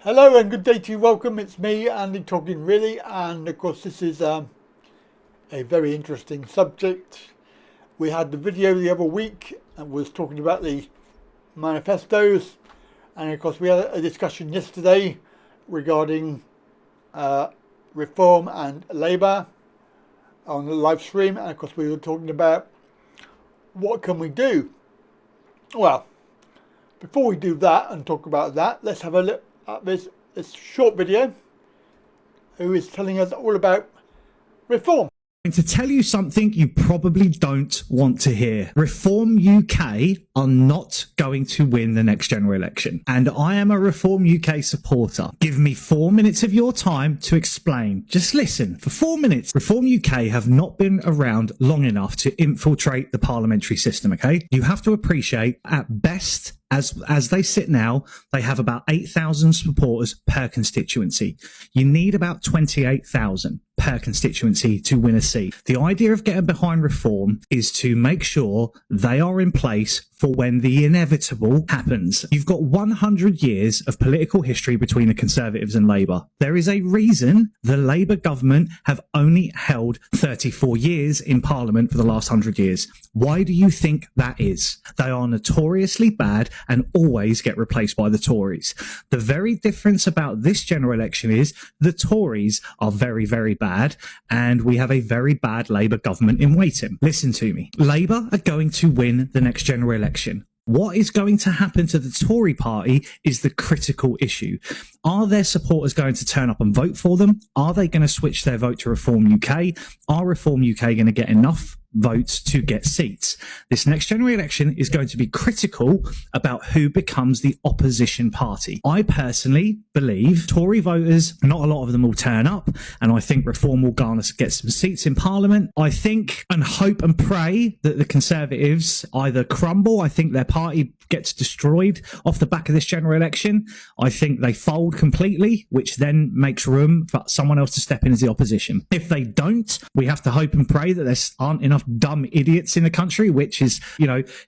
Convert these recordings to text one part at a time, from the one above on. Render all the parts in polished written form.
Hello and good day to you. Welcome. It's me, Andy, talking really, and of course this is a very interesting subject. We had the video the other week and was talking about the manifestos, and of course we had a discussion yesterday regarding Reform and Labour on the live stream, and of course we were talking about what can we do. Well, before we do that and talk about that, let's have a look at this short video who is telling us all about reform. To tell you something you probably don't want to hear. Reform UK are not going to win the next general election. And I am a Reform UK supporter. Give me 4 minutes of your time to explain. Just listen for 4 minutes. Reform UK have not been around long enough to infiltrate the parliamentary system, okay? You have to appreciate, at best, as they sit now, they have about 8,000 supporters per constituency. You need about 28,000 per constituency to win a seat. The idea of getting behind Reform is to make sure they are in place for when the inevitable happens. You've got 100 years of political history between the Conservatives and Labour. There is a reason the Labour government have only held 34 years in Parliament for the last 100 years. Why do you think that is? They are notoriously bad and always get replaced by the Tories. The very difference about this general election is the Tories are very, very bad, and we have a very bad Labour government in waiting. Listen to me. Labour are going to win the next general election. What is going to happen to the Tory party is the critical issue. Are their supporters going to turn up and vote for them? Are they going to switch their vote to Reform UK? Are Reform UK going to get enough votes to get seats? This next general election is going to be critical about who becomes the opposition party. I personally believe Tory voters, not a lot of them will turn up, and I think Reform will get some seats in Parliament. I think and hope and pray that the Conservatives either crumble. I think their party gets destroyed off the back of this general election. I think they fold completely, which then makes room for someone else to step in as the opposition. If they don't, we have to hope and pray that there aren't enough dumb idiots in the country, which is,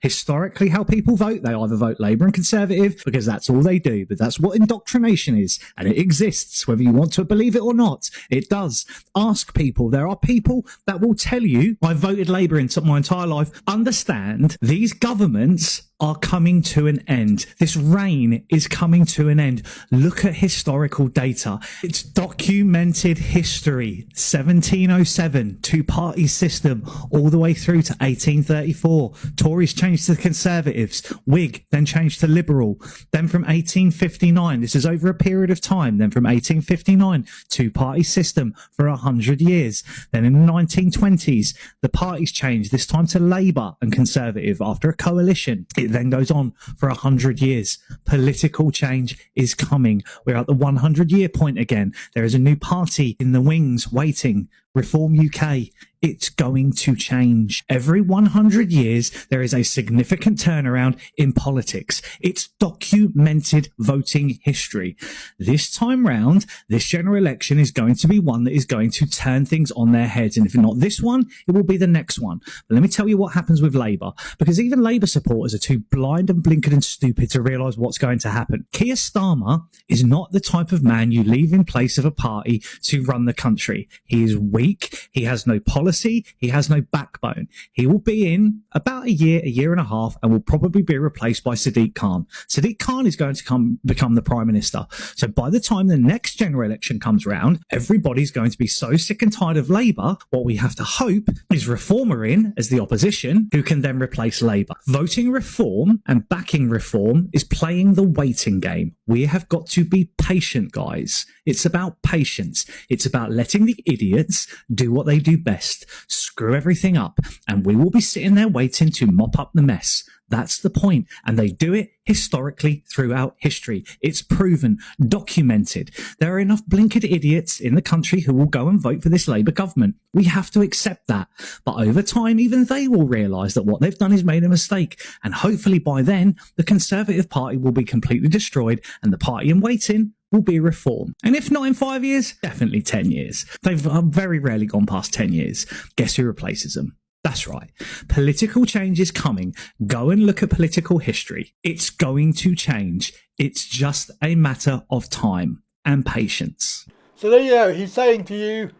historically how people vote. They either vote Labour and Conservative because that's all they do. But that's what indoctrination is, and it exists, whether you want to believe it or not. It does. Ask people. There are people that will tell you, I voted Labour in my entire life. Understand, these governments are coming to an end. This reign is coming to an end. Look at historical data. It's documented history. 1707, two-party system, all the way through to 1834. Tories changed to Conservatives. Whig then changed to Liberal. Then from 1859, this is over a period of time. Then from 1859, two-party system for 100 years. Then in the 1920s, the parties changed, this time to Labour and Conservative after a coalition. It then goes on for 100 years. Political change is coming. We're at the 100-year point again. There is a new party in the wings waiting. Reform UK. It's going to change. Every 100 years, there is a significant turnaround in politics. It's documented voting history. This time round, this general election is going to be one that is going to turn things on their heads. And if not this one, it will be the next one. But let me tell you what happens with Labour, because even Labour supporters are too blind and blinkered and stupid to realise what's going to happen. Keir Starmer is not the type of man you leave in place of a party to run the country. He is weak. He has no policy. He has no backbone. He will be in about a year and a half, and will probably be replaced by Sadiq Khan. Sadiq Khan is going to become the Prime Minister. So by the time the next general election comes round, everybody's going to be so sick and tired of Labour. What we have to hope is Reform are in as the opposition, who can then replace Labour. Voting Reform and backing Reform is playing the waiting game. We have got to be patient, guys. It's about patience. It's about letting the idiots do what they do best. Screw everything up, and we will be sitting there waiting to mop up the mess. That's the point. And they do it historically throughout history. It's proven, documented. There are enough blinkered idiots in the country who will go and vote for this Labour government. We have to accept that. But over time, even they will realise that what they've done is made a mistake. And hopefully by then, the Conservative Party will be completely destroyed, and the party in waiting will be Reform. And if not in 5 years, definitely 10 years. They've very rarely gone past 10 years. Guess who replaces them? That's right. Political change is coming. Go and look at political history. It's going to change. It's just a matter of time and patience. So there you go. He's saying to you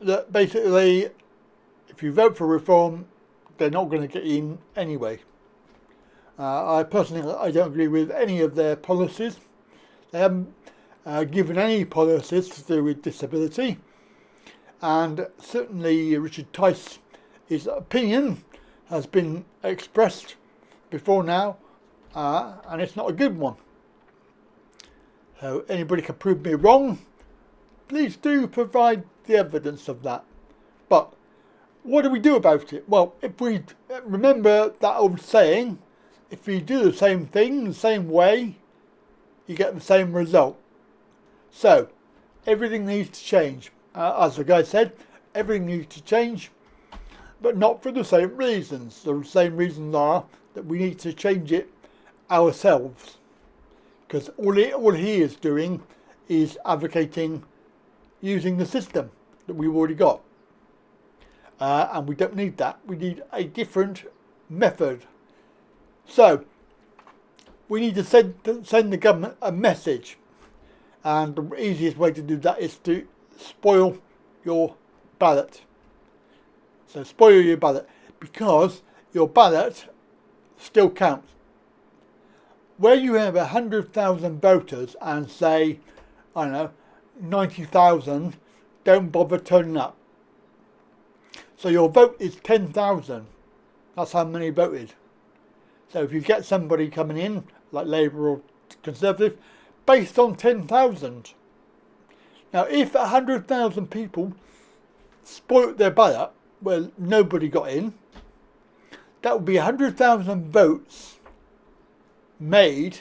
that basically, if you vote for reform, they're not going to get in anyway. I personally, I don't agree with any of their policies. They haven't given any policies to do with disability. And certainly Richard Tice's opinion has been expressed before now, and it's not a good one. So anybody can prove me wrong, please do provide the evidence of that. But what do we do about it? Well, if we remember that old saying, if you do the same thing the same way, you get the same result. So everything needs to change. As the guy said, everything needs to change, but not for the same reasons. The same reasons are that we need to change it ourselves, because all he is doing is advocating using the system that we've already got, and we don't need that. We need a different method. So we need to send the government a message, and the easiest way to do that is to spoil your ballot. So spoil your ballot, because your ballot still counts. Where you have 100,000 voters and say, I don't know, 90,000 don't bother turning up. So your vote is 10,000. That's how many voted. So if you get somebody coming in, like Labour or Conservative, based on 10,000. Now, if 100,000 people spoilt their ballot, well, nobody got in, that would be 100,000 votes made,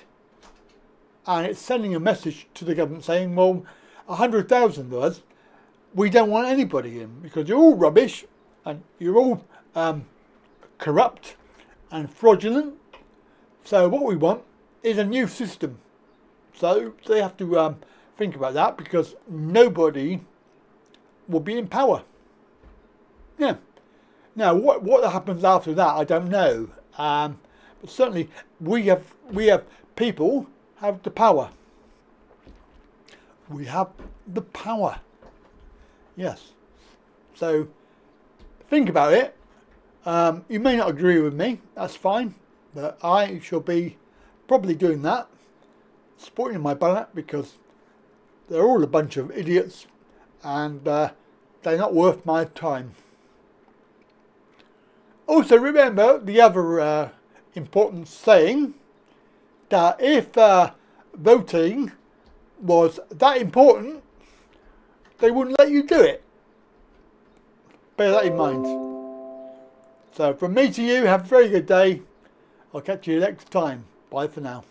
and it's sending a message to the government saying, well, 100,000 of us, we don't want anybody in because you're all rubbish and you're all corrupt and fraudulent. So what we want is a new system. So they have to think about that, because nobody will be in power. Yeah. Now, what happens after that, I don't know. But certainly, we have people have the power. We have the power. Yes. So think about it. You may not agree with me. That's fine. But I shall be probably doing that, supporting my ballot, because they're all a bunch of idiots, and they're not worth my time. Also, remember the other important saying, that if voting was that important, they wouldn't let you do it. Bear that in mind. So from me to you, have a very good day. I'll catch you next time. Bye for now.